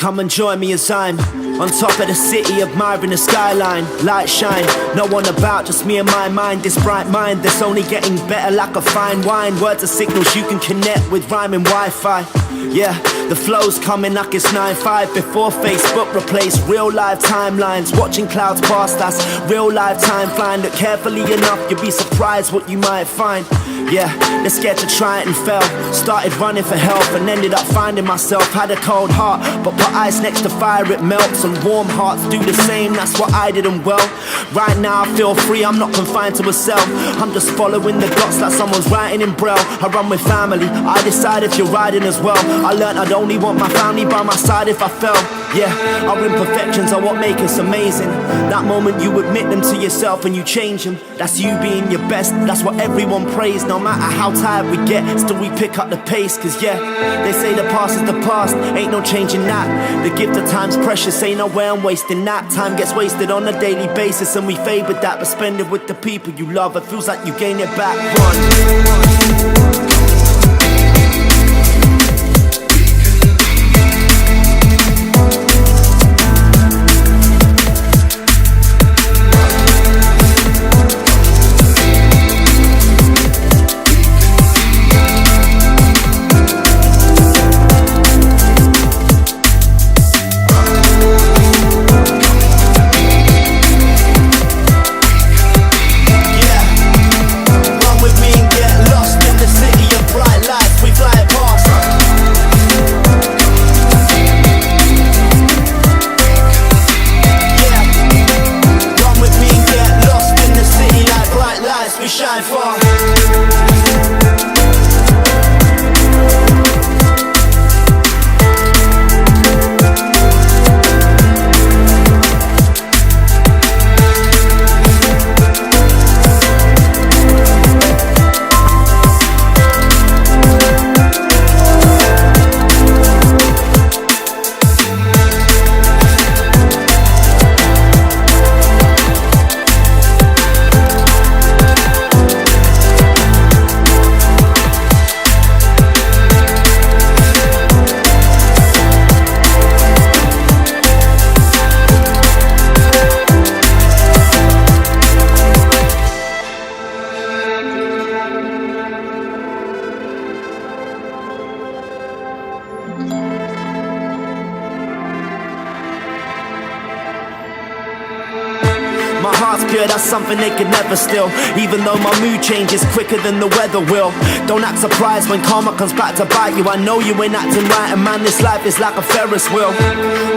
Come and join me as I'm on top of the city, admiring the skyline. Light shine, no one about, just me and my mind. This bright mind that's only getting better like a fine wine. Words are signals you can connect with rhyming Wi-Fi. Yeah, the flow's coming like it's 9-5. Before Facebook replaced real life timelines. Watching clouds past us, real life time flying. Look carefully enough, you'll be surprised what you might find. Yeah, they're scared to try it and fell. Started running for help and ended up finding myself. Had a cold heart, but put ice next to fire, it melts. And warm hearts do the same, that's what I did and well. Right now I feel free, I'm not confined to a cell. I'm just following the dots like someone's writing in braille. I run with family, I decide if you're riding as well. I learned I'd only want my family by my side if I fell. Yeah, our imperfections are what make us amazing. That moment you admit them to yourself and you change them. That's you being your best, that's what everyone prays. No matter how tired we get, still we pick up the pace. Cause yeah, they say the past is the past, ain't no changing that. The gift of time's precious, ain't no way I'm wasting that. Time gets wasted on a daily basis and we fade with that. But spend it with the people you love, it feels like you gain it back. Run. We shine far. My heart's pure, that's something they could never steal. Even though my mood changes quicker than the weather will. Don't act surprised when karma comes back to bite you. I know you ain't acting right, and man, this life is like a Ferris wheel.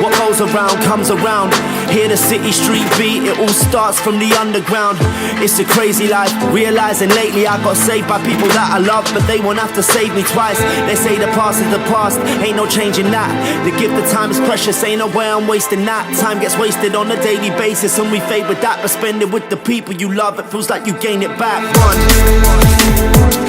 What goes around comes around. Hear the city street beat, it all starts from the underground. It's a crazy life, realizing lately I got saved by people that I love, but they won't have to save me twice. They say the past is the past, ain't no changing that. The gift of time is precious, ain't no way I'm wasting that. Time gets wasted on a daily basis and we fade with that. But spend it with the people you love, it feels like you gain it back. Run.